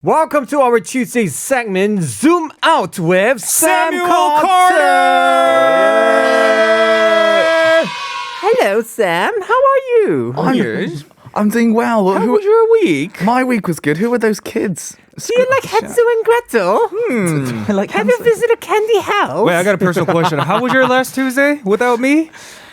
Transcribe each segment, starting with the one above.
Welcome to our Tuesday segment, Zoom Out with Samuel Carter. Carter. Hello, Sam. How are you? I'm doing well. How was your week? My week was good. Who were those kids? Do you like Hansel and Gretel? Have you visited a candy house? Wait, I got a personal question. How was your last Tuesday without me?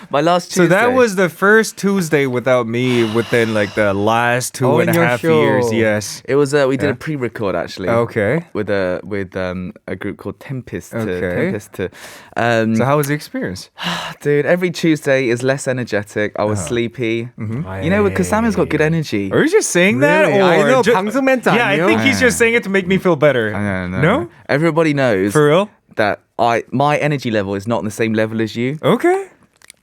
My last Tuesday. So that was the first Tuesday without me within like the last two and a half years. Yes. It was. We did a pre-record actually. Okay. With a group called Tempest. Okay. So how was the experience? dude, every Tuesday is less energetic. I was sleepy. You know, because Samuel's got good energy. Are you just saying that? Really? Or I know, ju- 방송 멘트 Yeah, I 아니에요? think he's just saying it to make me feel better. No? Everybody knows For real? that my energy level is not on the same level as you. Okay.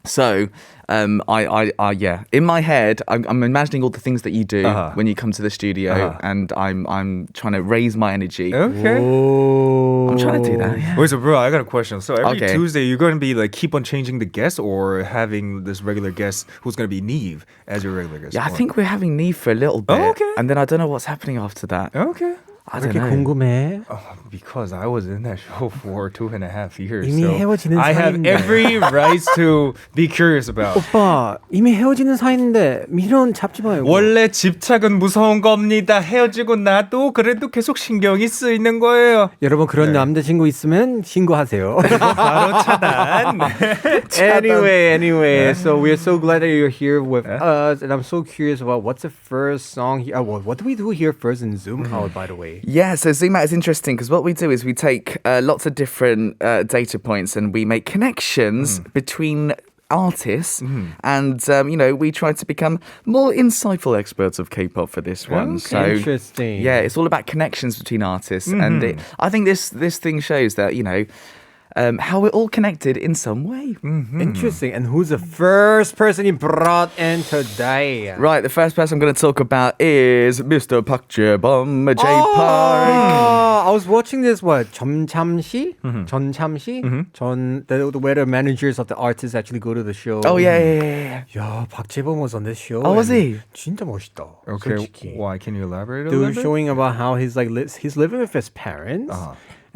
So, yeah. In my head, I'm imagining all the things that you do when you come to the studio, and I'm trying to raise my energy. Okay. I'm trying to do that. Yeah. Wait, so bro, I got a question. So every Okay. Tuesday, you're going to be like keep on changing the guest, or having this regular guest who's going to be Neve as your regular guest? Yeah, I think we're having Neve for a little bit, okay. and then I don't know what's happening after that. Okay. I 왜 don't 이렇게 know. 궁금해? Because I was in that show for 2.5 years. 이미 So 헤어지는 I have 사이인데. every right to be curious about. 오빠, 이미 헤어지는 사이인데 미련 잡지 마요. 원래 집착은 무서운 겁니다. 헤어지고 나도 그래도 계속 신경이 쓰이는 거예요. 여러분 그런 남자친구 있으면 신고하세요. 바로 차단. Anyway, so we're so glad that you're here with us, and I'm so curious about what's the first song here. What do we do here first in Zoom call, by the way? Yeah, so Zoom Out is interesting because what we do is we take lots of different data points and we make connections between artists and we try to become more insightful experts of K-pop for this one. Okay. So Interesting. yeah, it's all about connections between artists, and I think this thing shows that how we're all connected in some way. Interesting. And who's the first person you brought in today? Right, the first person I'm going to talk about is Mr. Park Jae-bum, J Park. I was watching this, 전참시? The where the managers of the artists actually go to the show. Oh yeah. 야, 박재범 was on this show. Oh, was and he? 진짜 멋있다. Okay, 솔직히. why? Can you elaborate a They little were bit? showing about how he's living with his parents.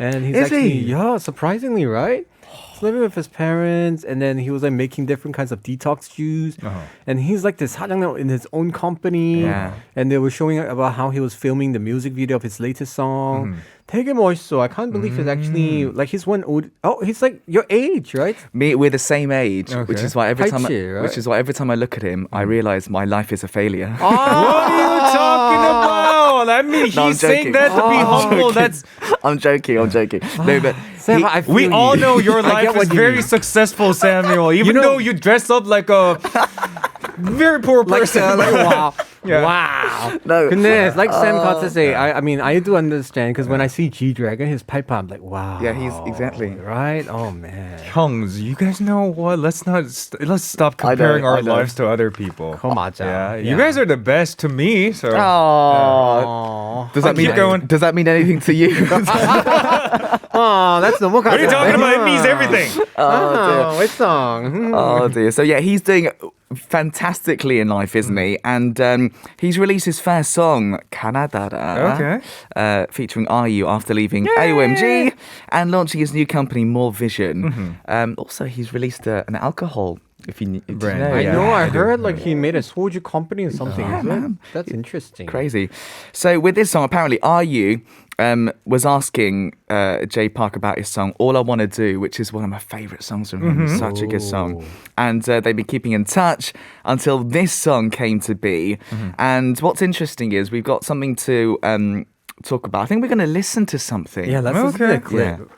And he's Is actually, he? yeah, surprisingly, right? He's living with his parents, and then he was like making different kinds of detox juice. And he's like this 사장님 in his own company. Yeah. And they were showing about how he was filming the music video of his latest song. 되게 멋있어. I can't believe he's actually like he's he's like your age, right? We're the same age, which Okay. is why every time I look at him, I realize my life is a failure. What are you talking about? I mean, No, I'm he's saying joking. that to be humble. joking. That's I'm joking. No, but Sam, I feel we you. all know your I get life what is you very mean. successful, Samuel. Even though you dress up like a very poor person. wow. Yeah. Wow. No. 근데 like Sam got to say, I mean, I do understand because when I see G-Dragon, his pipe, I'm like, wow. Yeah, he's exactly. Right? Oh, man. Hungs, you guys know what? Let's stop I know, comparing our I know. lives to other people. 그거 맞아. Yeah, you guys are the best to me. So Oh. Does that Keep mean going. Does that mean anything to you? Oh, that's the what are you talking about? It means everything. Oh, which song? Oh dear. So yeah, he's doing fantastically in life, isn't he? And he's released his first song, Kanadara, featuring IU after leaving AOMG and launching his new company, More Vision. Also, he's released an alcohol. If you Brand. know, I Yeah, know, I I do. heard like he made a soju company or something. Yeah, is it? man. That's interesting. Crazy. So with this song, apparently IU was asking Jay Park about his song All I Want to Do, which is one of my favorite songs from him. Such a good song. And they've been keeping in touch until this song came to be. And what's interesting is we've got something to talk about. I think we're going to listen to something. Yeah, let's listen to the clip. Yeah.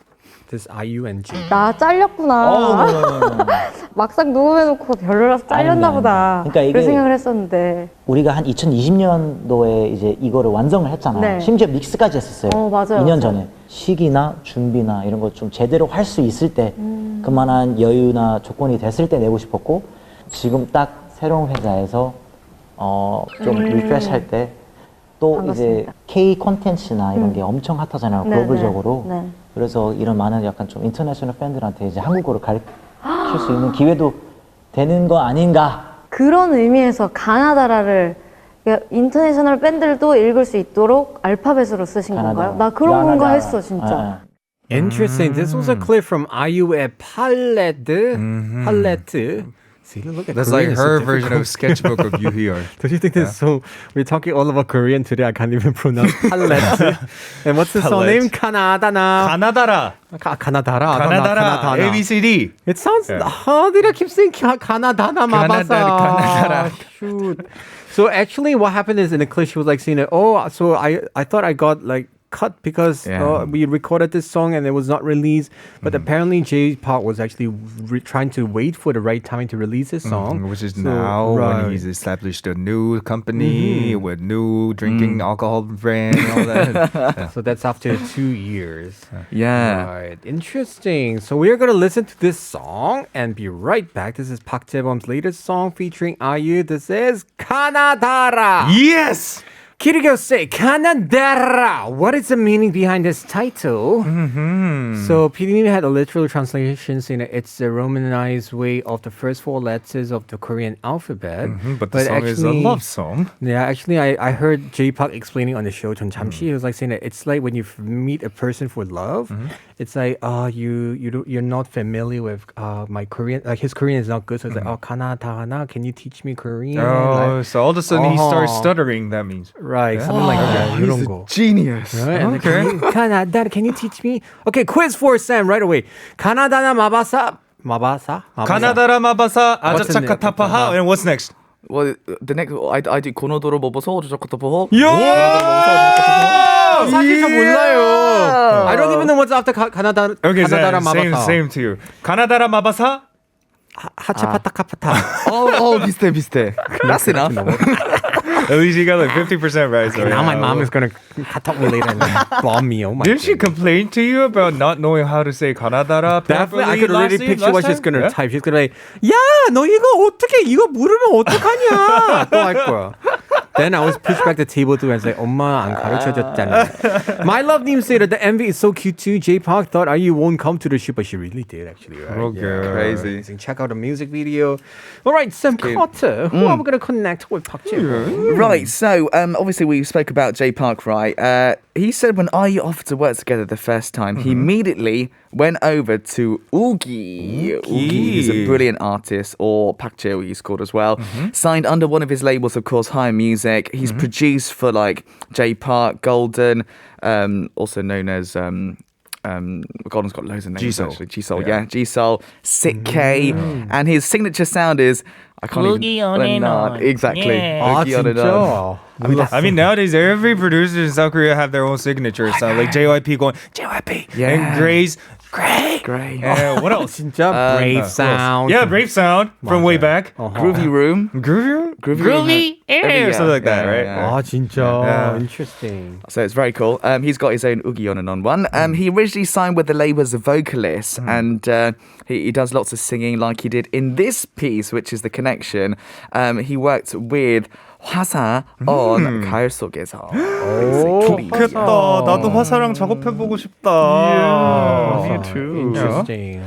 This IUNG. 나 잘렸구나. 막상 녹음해놓고 별로라서 잘렸나 아닙니다, 보다. 아닙니다. 그러니까 이게- 그런 생각을 했었는데. 우리가 한 2020년도에 이제 이거를 완성을 했잖아요. 네. 심지어 믹스까지 했었어요. 맞아요, 2년 맞아요. 전에. 시기나 준비나 이런 거 좀 제대로 할 수 있을 때 그만한 여유나 조건이 됐을 때 내고 싶었고 지금 딱 새로운 회사에서 좀 리프레시 할 때 또 이제 반갑습니다. K 콘텐츠나 이런 게 엄청 핫하잖아요. 네, 글로벌적으로. 네. 그래서 이런 많은 약간 좀 인터내셔널 팬들한테 이제 한국어를 가르칠 수 있는 기회도 되는 거 아닌가. 그런 의미에서 가나다라를 인터내셔널 밴드들도 읽을 수 있도록 알파벳으로 쓰신 건가요? 나 그런 건가 했어 진짜. Interesting. This was a clip from IU의 팔레트. See, look at That's Korean, like it's so her difficult. version of sketchbook of Yoo Hee-yeon. Don't you think this is so... We're talking all about Korean today. I can't even pronounce palette. And what's the song name? Kanadana. 가나다라. Kanadara. A, B, C, D. It sounds... How did I keep saying Kanadana Mabasa? Kanadara. Shoot. So actually what happened is in the clip she was like saying, so I thought I got like cut because we recorded this song and it was not released. But apparently J-Pop was actually trying to wait for the right time to release this song. Which is now right. when he's established a new company with new drinking alcohol brand and all that. So that's after 2 years. Yeah. Right. Interesting. So we're going to listen to this song and be right back. This is Park Jae-bum's latest song featuring IU. This is Kanadara. Yes! Kirigo say Kanadara. What is the meaning behind this title? So PD님 had a literal translation saying that it's the Romanized way of the first 4 letters of the Korean alphabet. But the song is a love song. Yeah, actually, I heard J-Park explaining on the show, 전 잠시, he was like saying that it's like when you meet a person for love, it's like, you're not familiar with my Korean, like his Korean is not good, so it's like, Kanadana, can you teach me Korean? Oh, so all of a sudden he starts stuttering, that means. Right, something like that. He's a genius. Right? And Canada, can you teach me? Okay, quiz for Sam right away. Canada Mabasa. 가나다라 마바사 What's the 아자차카 타파하. And what's next? Well, the next I do 고노도로 먹어서 저저저저저. 사실 저 몰라요. I don't even know what's after Canada. Okay, Canada Mabasa. same to you. 가나다라 마바사. 하체 파타카파타. 비슷해. That's enough. At least you got like 50% right. So Now my mom is gonna cut me later and bomb me. Oh my. Did she complain to you about not knowing how to say 가나다라? Definitely, I could already picture what she's gonna Yeah? type. She's gonna be, 야, 너 이거 어떻게 이거 물으면 어떡하냐? 또 할 거야. Then I always push back the table to her and say, 엄마 안 가르쳐줬잖아. My love name said that the MV is so cute too. J-Park thought IU won't come to the shoot, but she really did actually. Right? Okay. Crazy. Amazing. Check out the music video. All right, Sam Carter. Who are we gonna connect with? Park Jae-bum? Right, so obviously we spoke about J Park, right? He said when IU offered to work together the first time, he immediately went over to Oogie. Oogie is a brilliant artist, or Park Jae, he's called as well. Signed under one of his labels, of course, High Music. He's produced for like J Park, Golden, also known as Golden's got loads of names G-Soul. actually. G-Soul, yeah. G-Soul, Sick K, and his signature sound is I can't Boogie on and on. Exactly. Yeah. 아, Boogie on and on. 진짜? I mean, nowadays every producer in South Korea have their own signature sound. Like JYP going JYP, and Gray's Gray. And what else? 진짜 brave sound. Yeah, Brave Sound from way back. Groovy Room. Groovy, Groovy air. or something like that, right? 아, 진짜. Yeah. Interesting. So it's very cool. He's got his own Oogie on and on one. He originally signed with the label as a vocalist, and he does lots of singing, like he did in this piece, which is The Connection. He worked with 화사 on 가을 속에서. 좋겠다. 나도 화사랑 작업해보고 싶다. Yeah, me too. Interesting.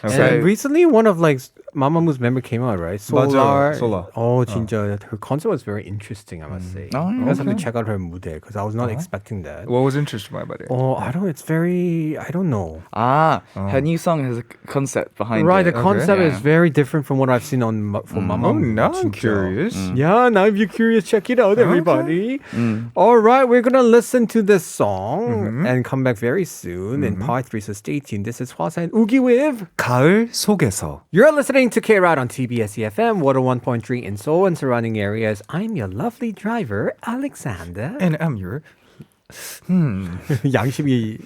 And recently, one of like Mamamoo member came out, right? 맞아, Solar. Oh, 진짜. Her concert was very interesting, I must say. You guys have to check out her 무대 because I was not expecting that. What was interesting about it? Oh, it's very, I don't know. Her new song has a concept behind Right, it. the concept Yeah. is very different from what I've seen on for Mamamoo. Oh, now I'm 진짜. curious. Yeah, now if you're curious, check it out, everybody. All right, we're going to listen to this song and come back very soon in part 3, so stay tuned. This is Hwasa and Oogie with 가을 속에서. You're listening to K-Ride on TBS EFM 101.3 in Seoul and surrounding areas. I'm your lovely driver, Alexander. And I'm your 양심이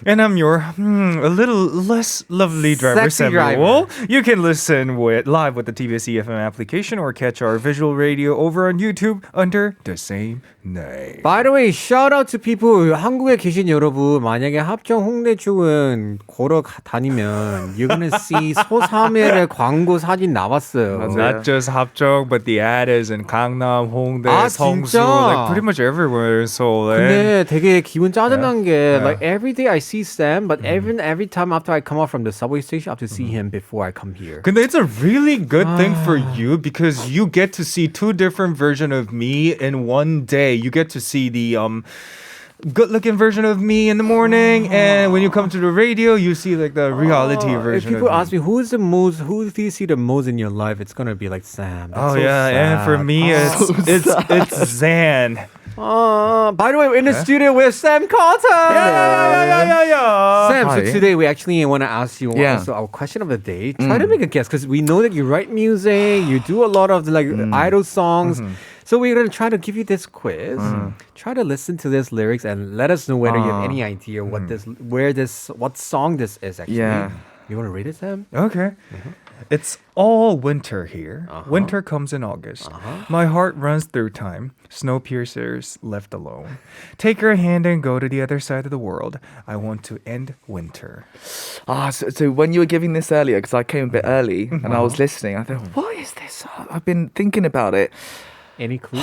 a little less lovely driver, Sexy Samuel. You can listen live with the TBS EFM application or catch our visual radio over on YouTube under the same name. By the way, shout out to people 한국에 계신 여러분. 만약에 합정 홍대쪽은 걸어 다니면 you're gonna see 소삼일의 광고 사진 나왔어요. Not just 합정, but the ad is in Gangnam, Hongdae, 아, Seongsu, 진짜? like pretty much everywhere in Seoul. 근데 되게 기분 짜증난 게 like every day I see Sam, but every time after I come out from the subway station, I have to see him before I come here. 근데 it's a really good thing for you because you get to see two different versions of me in one day. You get to see the good-looking version of me in the morning, and when you come to the radio, you see like the reality If version. people of ask me who do you see the most in your life, it's gonna be like Sam. That's Oh so yeah, and for sad. me, it's Zan. By the way, we're in the studio with Sam Carter. Yeah. Sam, so Hi. today we actually want to ask you also our question of the day. Try to make a guess because we know that you write music, you do a lot of the, idol songs. So we're going to try to give you this quiz. Try to listen to this lyrics and let us know whether you have any idea what song this is actually. Yeah. You want to read it, Sam? Okay. It's all winter here. Winter comes in August. My heart runs through time. Snowpiercers left alone. Take your hand and go to the other side of the world. I want to end winter. So when you were giving this earlier, because I came a bit early and I was listening, I thought, what is this? I've been thinking about it. Any clue?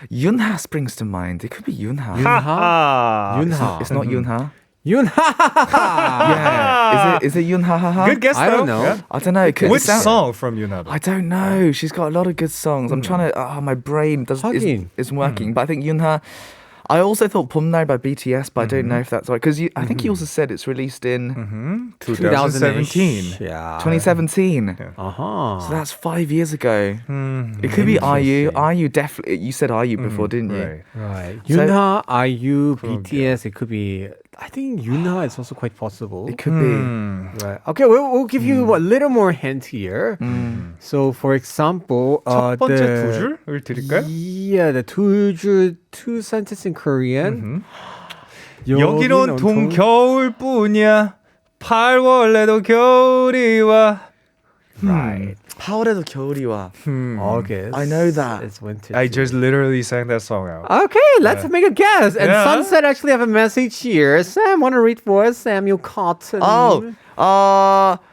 Yunha springs to mind. It could be Yunha. Yunha. It's not Yunha. Yunha. Yeah. Is it Yunha? Good guess, I though. don't know. Yeah. I don't know. Which song from Yunha? I don't know. She's got a lot of good songs. I'm trying to. My brain isn't working. But I think Yunha. I also thought Pumnai by BTS, but I don't know if that's right. Because I think you also said it's released in 2017. Yeah. 2017. Uh-huh. So that's 5 years ago. It could be IU. IU definitely. You said IU before, didn't you? Right. Right. So- Yunha, IU, BTS, it could be. I think Yunha is also quite possible. It could be. Right. Okay, we'll give you a little more hint here. So, for example, 첫 번째 두 줄을 드릴까요? Yeah, the two sentences in Korean. 여긴 온통 겨울뿐이야. 8월에도 겨울이 와. Right. 8월에도 겨울이 와. August. I know that. It's winter. I too. just literally sang that song out. Okay, let's make a guess. And Yeah. Sunset actually have a message here. Sam, want to read for us? Samuel Cotton.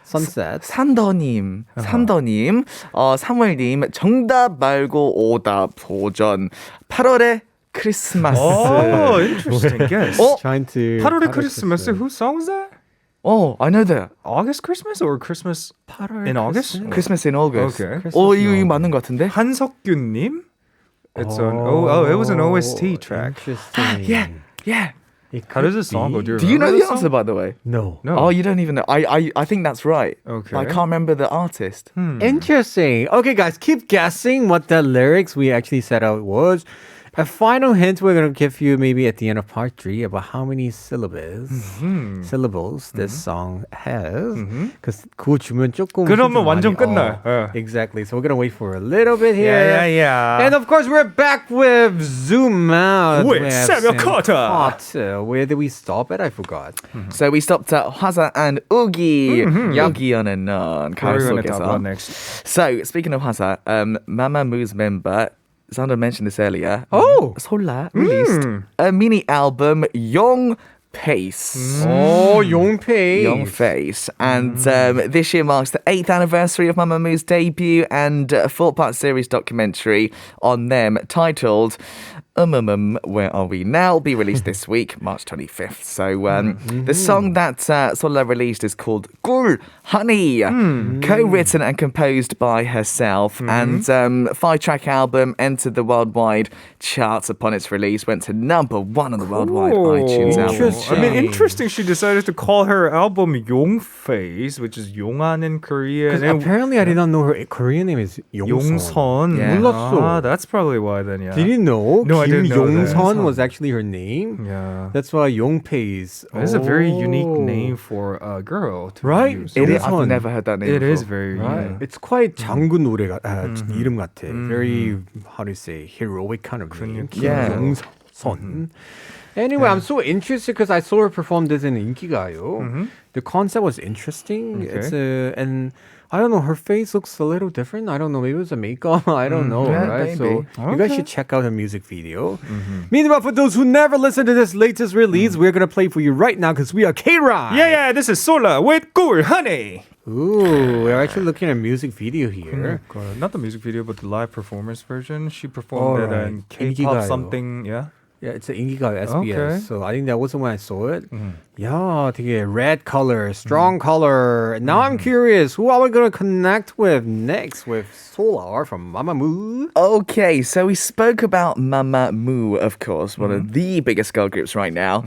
Sunset. 산더님, 3월님, 정답 말고 오답 도전. 8월에 크리스마스. Oh, interesting guess. Trying to. 8월의 크리스마스. Whose song is that? Oh, I know that. August Christmas or Christmas 8월 in August? Christmas in August. Okay. 이거 맞는 것 같은데? 한석균님. It's it was an OST track. Interesting. Yeah. How does this song go? Do Do you know remember the song? answer, by the way? No. No. Oh, you don't even know. I think that's right. Okay. But I can't remember the artist. Interesting. Okay, guys, keep guessing what the lyrics we actually set out was. A final hint we're going to give you maybe at the end of part 3 about how many syllables this song has. Because 그거 주면 조금 그러면 완전 많이, 끝나요. 예. Exactly. So we're going to wait for a little bit here. Yeah. And of course, we're back with Zoom Out. With We have Samuel Sam Carter. Carter. Where did we stop at? I forgot. So we stopped at Hwaza and Oogie. Oogie on and on. What are we going to 가을 talk 속에서. about next? So speaking of Hwaza, Mamamoo member Sandra mentioned this earlier. Oh. Sola released a mini album, Young Pace. Oh, Yongpei. Young Face. And this year marks the 8th anniversary of Mamamoo's debut, and a 4-part series documentary on them titled Where Are We Now will be released this week, March 25th. So the song that Sola released is called Gul Honey, co-written and composed by herself. And 5-track album entered the worldwide charts upon its release, went to number 1 on the worldwide iTunes album. Interesting. I mean, interesting. She decided to call her album Yongface, which is 용한 in Korean. Because and apparently I did not know her Korean name is Yongson. 용선. Yeah. 몰랐어. That's probably why then, yeah. Did you know? No, I didn't know that. Yongson was actually her name. Yeah. That's why Yongpei's. It's a very unique name for a girl to Right? use. It is, Yongson. I've never heard that name It before. is very Right. unique. It's quite 장군 노래 이름 같아. Very, how do you say, heroic kind of name. Yeah. Yongson. Anyway, I'm so interested because I saw her perform this in 인기가요. The concept was interesting. Okay. It's and I don't know, her face looks a little different. I don't know, maybe it was a makeup. I don't know, yeah, right? maybe. So you guys should check out her music video. Meanwhile, for those who never listened to this latest release, we're gonna play for you right now because we are Kride. Yeah, this is Sola with Gul Honey. Ooh, we're actually looking at a music video here. Not the music video, but the live performance version. She performed Oh, it right. in Kpop 인기가요. something, yeah. Yeah, it's an 인기가요 SBS. Okay. So I think that was when I saw it. Yeah, 되게 red color, strong color. Now I'm curious, who are we gonna connect with next with Solar from Mamamoo? Okay, so we spoke about Mamamoo, of course, one of the biggest girl groups right now.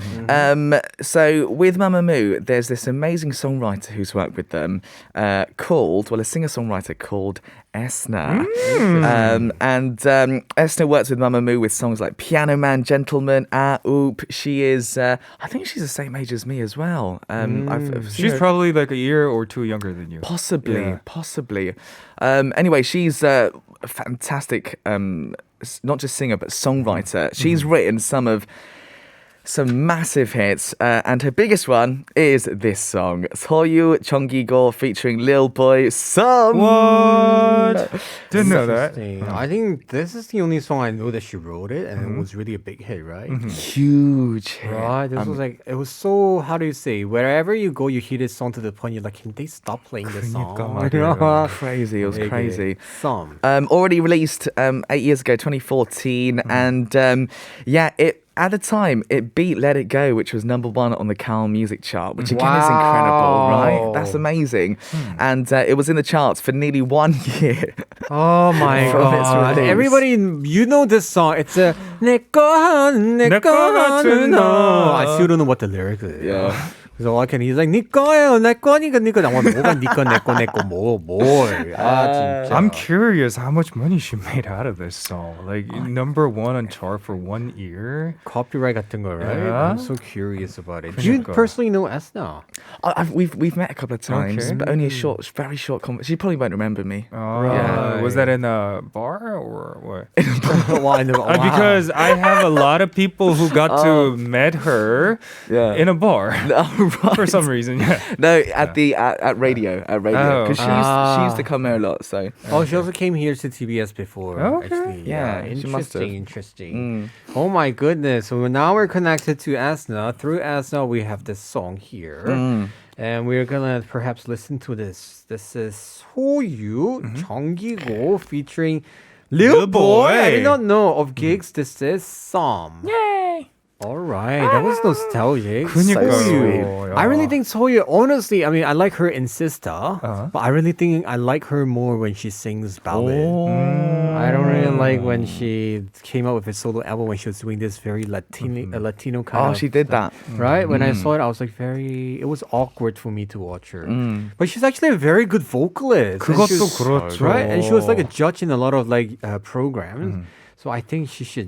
So with Mamamoo, there's this amazing songwriter who's worked with them a singer-songwriter called Esna. Esna works with Mamamoo with songs like Piano Man, Gentleman, Oop. She is, I think she's the same age as me as well. I've seen She's her- probably like a year or two younger than you. Possibly. Anyway, she's a fantastic, not just singer, but songwriter. She's written some massive hits, and her biggest one is this song, 소유 정기고 featuring Lil Boy Some. What? Didn't know that. Interesting. I think this is the only song I know that she wrote it, and it was really a big hit, right? Huge hit. Right, this was like, it was so, how do you say, wherever you go, you hear this song to the point you're like, can they stop playing this song? 말이에요. Crazy, it was 되게 crazy. Some. Already released 8 years ago, 2014, and it at the time it beat Let It Go, which was number 1 on the Cal Music Chart, which again is incredible, right? That's amazing. And it was in the charts for nearly 1 year. Oh my From its god. release. Everybody, you know this song. It's a 내꺼 같은 너. I still don't know what the lyric is. Yeah. So all I can he's like 네 거예요 내 거니까 네 거. 나 뭐가 네 거 내 거 내 거 뭘. 진짜. I'm curious how much money she made out of this song. Like number 1 on chart for 1 year. Copyright 같은 거, right? Yeah. I'm so curious about it. Do you 그러니까. personally know Esna? We've met a couple of times, Okay. but only a very short conversation. She probably won't remember me. Right. Was that in a bar or what? Wow, Because I have a lot of people who got to met her Yeah. in a bar Right. for some reason. Yeah. No, at radio, because she used to come here a lot. So Oh, she also came here to TBS before. Okay. Actually. Yeah, she must have. Interesting. Oh my goodness. So now we're connected to Asna. Through Asna, we have this song here. And we're gonna perhaps listen to this. This is 소유 정기고 featuring Lil Lil Boy. I Boy. did not know of gigs. This is Some. Yay! All right, that was nostalgic. 그니까요. Soyu. I really think Soyu, honestly, I mean, I like her in Sister, but I really think I like her more when she sings ballad. I don't really like when she came out with a solo album when she was doing this very Latino kind of she did that. Right? When I saw it, I was like it was awkward for me to watch her. But she's actually a very good vocalist. And she 그것도 was- 그렇죠. Right? And she was like a judge in a lot of like programs. So I think she should,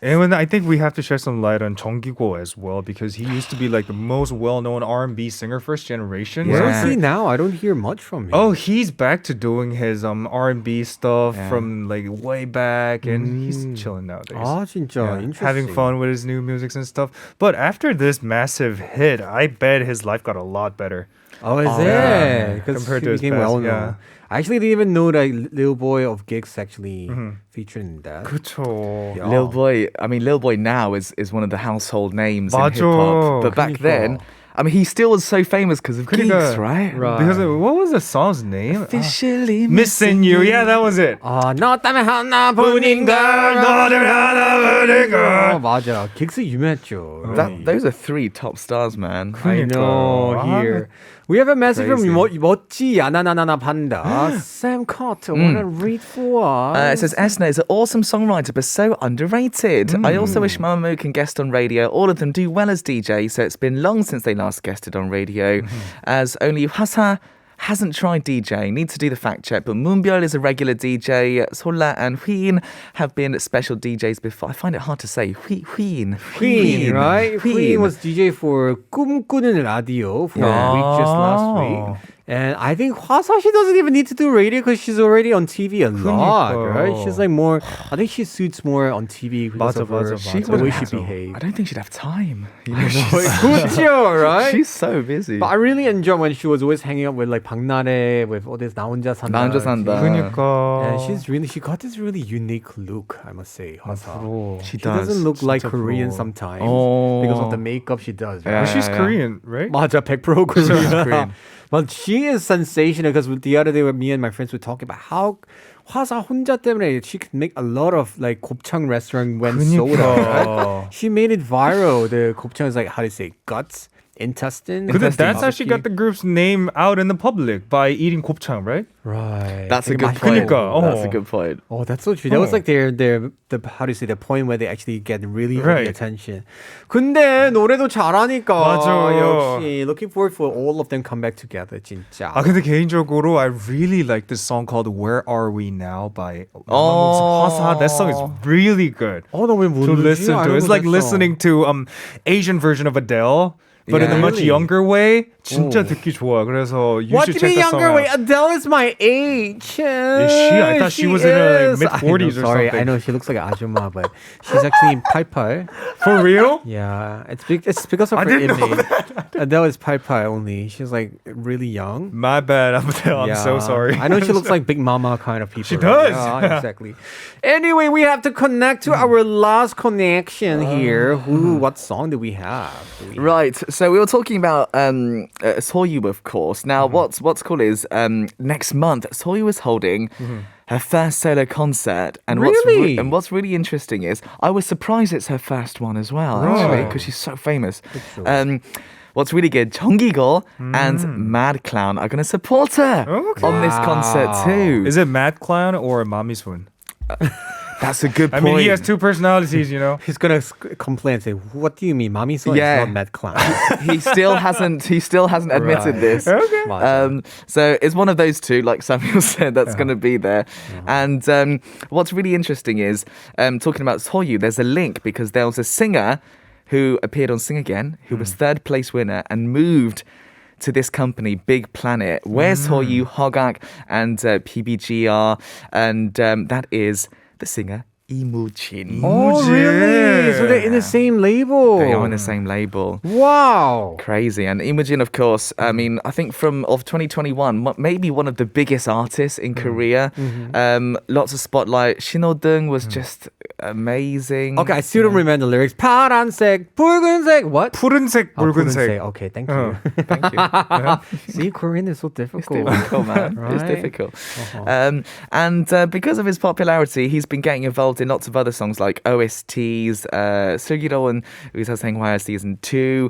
And when I think we have to shed some light on 정기고 as well because he used to be like the most well-known R&B singer first generation. Where Yeah. is he now? I don't hear much from him. Oh, he's back to doing his R&B stuff Yeah. from like way back, and he's chilling nowadays. 아 진짜 Yeah, interesting. having fun with his new music and stuff. But after this massive hit, I bet his life got a lot better. Oh, is yeah. it? Because Compared she to his became past, well known. yeah. I actually didn't even know that Lil Boy of Gigs actually featured in that. 그쵸. Yeah. Lil Boy now is one of the household names in 맞아. hip hop. But back 그러니까. then, I mean, he still was so famous because of 그러니까. Geeks, right? Right. Because what was the song's name? Officially Missing You. Yeah, that was it. 너 때문에 하나뿐인걸 너를 하나뿐인걸. 어, 맞아. 긱스 유명했죠. Those are 3 top stars, man. I know. 그러니까. Here we have a message Crazy. from 멋지 야나나나나 판다. Sam Carter, want to read for us? It says Esna is an awesome songwriter but so underrated. I also wish Mamamoo can guest on radio. All of them do well as DJ, so it's been long since they last guested on radio. As only Hwasa hasn't tried DJing. Need to do the fact check, but Moonbyul is a regular DJ. Sola and Huin have been special DJs before. I find it hard to say. Huin, right? Queen was DJ for 꿈꾸는 라디오 for a week just last week. And I think Hwasa, she doesn't even need to do radio because she's already on TV a lot, 그러니까요. right? She's like more, I think she suits more on TV because 맞아, of her, 맞아, the way 맞아. she behaves. I don't think she'd have time. 그렇죠, right? She's so busy. But I really enjoy when she was always hanging out with like 박나래, with all this 나 혼자 산다. 나 혼자 산다. 그러니까. And she got this really unique look, I must say, Hwasa. She She doesn't look like Korean sometimes Oh. because of the the makeup she does. Right? Yeah. But she's Korean, right? 맞아, 100% She's Korean. Korean. But she is sensational because the other day with me and my friends were talking about how 화사 혼자 때문에 she could make a lot of like 곱창 restaurant when soda. Right? She made it viral. The 곱창 is like, how do you say, guts? Intestine? But that's how she got the group's name out in the public by eating 곱창, right? Right. That's a 되게 good 맛있게 point. 그러니까, That's a 어. good point. Oh, that's so true. That was like the how do you say the point where they actually get really Right. the attention. 근데 노래도 잘하니까 맞아. 역시 looking forward for all of them come back together 진짜. 아 근데 개인적으로 I really like this song called Where Are We Now by 화사. That song is really good 나왜 to listen to. It's like listening to Asian version of Adele. But in a Yeah. much Really? younger way, 진짜 듣기 좋아. 그래서 you What should do you check mean that song younger out. way? Adele is my age. Is she? I thought she was in her like, mid-40s or Sorry, something. I know she looks like an ajumma, but she's actually 88. For real? Yeah, it's because of her didn't know image. Adele is 88 only. She's like really young. My bad, Adele. I'm so sorry. I know she looks like Big Mama kind of people. She right? does. Yeah, exactly. Anyway, we have to connect to our last connection here. What song do we have? Right, so we were talking about Soyu, of course. Now, what's cool is next month Soyu is holding her first solo concert, and Really? what's really interesting is I was surprised it's her first one as well, actually, because she's so famous. What's really good, Jeonggigo and Mad Clown are going to support her on this concert too. Is it Mad Clown or Mommy Swoon? That's a good I point. mean, he has two personalities, you know. He's gonna complain and say, "What do you mean, mommy? So Yeah. it's not Mad Clown." he still hasn't admitted Right. this. 맞아. So it's one of those two, like Samuel said, that's going to be there. And what's really interesting is talking about Soyu, there's a link because there was a singer who appeared on Sing Again, who was third place winner and moved to this company, Big Planet, where Soyu, Hogak, and PBG are, and that is the singer Lee Moo-jin. Oh, really? So they're in the same label. They are on the same label. Wow. Crazy. And Imogen, of course, I mean, I think of 2021, maybe one of the biggest artists in Korea. Lots of spotlight. Shinodung was just amazing. Okay, I still don't remember the lyrics. 파란색, 붉은색, what? 푸른색, Oh, 붉은색. Okay, thank you. Thank you. See, Korean is so It's difficult. difficult, man. It's Right? difficult. And because of his popularity, he's been getting involved in lots of other songs like OSTs, 슬기로운 의사 생활 season 2,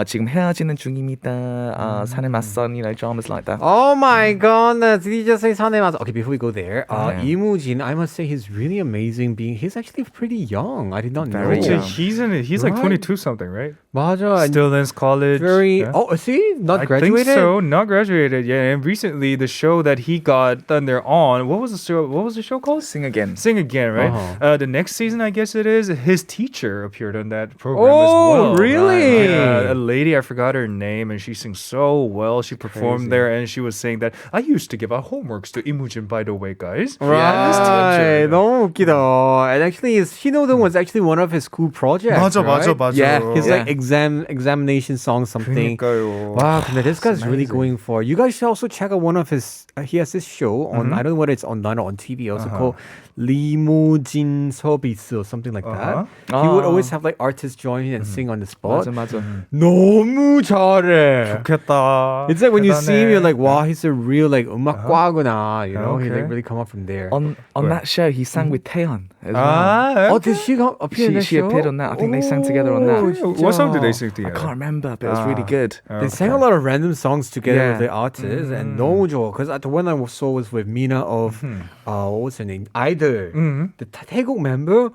지금 헤어지는 중입니다, 산에 맞선, dramas like that. Oh my goodness, did you just say 산에 맞서? Okay, before we go there, Lee Moo-jin, I must say he's really amazing. He's actually pretty young. I did not know. Very young. He's in it. He's like Right. 22 something, right? 맞아. Still in college. Very. Yeah. Oh, see, not I graduated. think so. Not graduated. Yeah. And recently, the show that he got thunder on. What was the show? What was the show called? Sing Again. Sing Again, right? Uh-huh. The next season, I guess it is. His teacher appeared on that program Oh, as well. really? Yeah, a lady, I forgot her name, and she sings so well. She performed there, and she was saying that I used to give out homeworks to Imujin, by the way, guys. Yeah, his Right. teacher. 너무 웃기다. And actually, Shinodong was actually one of his school projects. right? Yeah. His Yeah. like examination song something. 그러니까요. Wow, 근데 this guy's really going for. You guys should also check out one of his. He has this show on. I don't know whether it's online or on TV. Also called Limojin 서비스 or something like that. He would always have like artists join in and sing on the spot. 맞아. 너무 잘해. 좋겠다. It's like when you see him, you're like, 대단해. wow, he's a real like 음악과구나. You know, he Okay. like really come up from there. On that show, he sang with Taeyeon as well. Ah, Oh, did she appear in that She show? appeared on that. I think they sang together on that. Oh, what song did they 진짜. sing I together? can't remember, but it was really good. They sang a lot of random songs together Yeah. with the artists, and 너무 좋아. Because the one I saw was with Mina of what was her name? Idol. The 태국 member.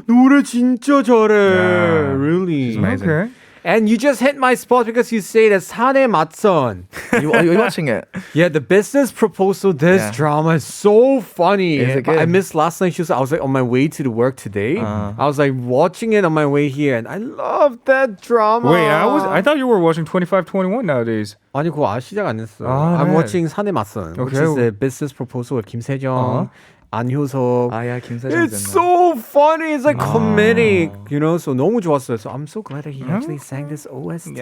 노래 진짜 잘해. Really. Okay. And you just hit my spot because you say that 산에 맞선. Are you watching it? Yeah, the business proposal, this Yeah. drama is so funny. Is it But I good? missed last night. I was like on my way to the work today. I was like watching it on my way here, and I love that drama. Wait, I thought you were watching 25-21 nowadays. 아니 그거 시작 안 했어. 아, I'm 네. watching 산에 맞선, which Okay. is the business proposal with 김세정 안효석. 야, 김세정 It's so funny. It's like comedic, you know. So 너무 좋았어요. So I'm so glad that he actually sang this OST.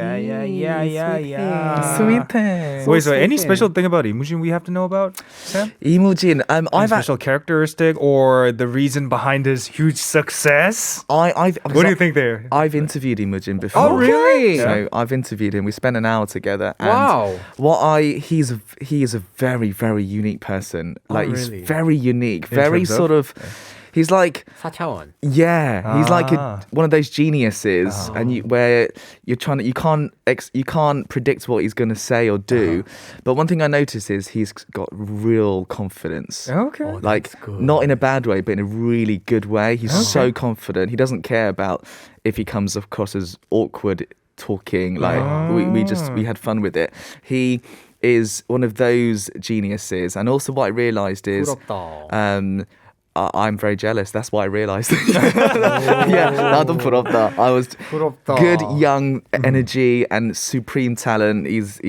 Sweet. Wait, so any special thing about Imujin we have to know about, Sam? Imujin. Any special characteristic or the reason behind his huge success? What What do you think there? I've interviewed Imujin before. Oh, really? So I've interviewed him. We spent an hour together. And Wow. he is a very, very unique person. Like really? he's very unique. Very terms of? sort of. He's like, 4차원. yeah, he's like one of those geniuses, and where you can't predict what he's going to say or do. But one thing I notice is he's got real confidence. Okay. Like not in a bad way, but in a really good way. He's so confident. He doesn't care about if he comes across as awkward talking. Like we had fun with it. He is one of those geniuses, and also what I realized is 부럽다. I'm very jealous. That's what I realized. Yeah, 나도 부럽다. I was 부럽다. good young energy and supreme talent. He's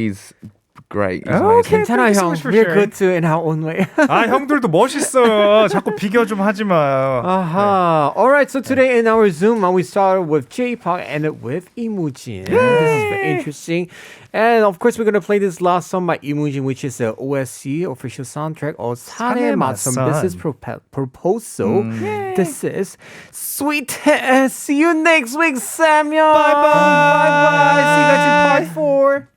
great. He's Okay. amazing. 괜찮아 Thank you so 형. much for We're sharing. good too in our own way. 아, 형들도 멋있어요. 자꾸 비교 좀 하지 마요. Aha. All right. So today in our Zoom, we started with J-Park and ended with Imujin. This is very interesting. And of course, we're going to play this last song by Imujin, which is the OSC, official soundtrack of 사내 맞선. This is Proposal. This is Sweet. See you next week, Samuel. Bye-bye. Bye-bye. See you guys in part 4.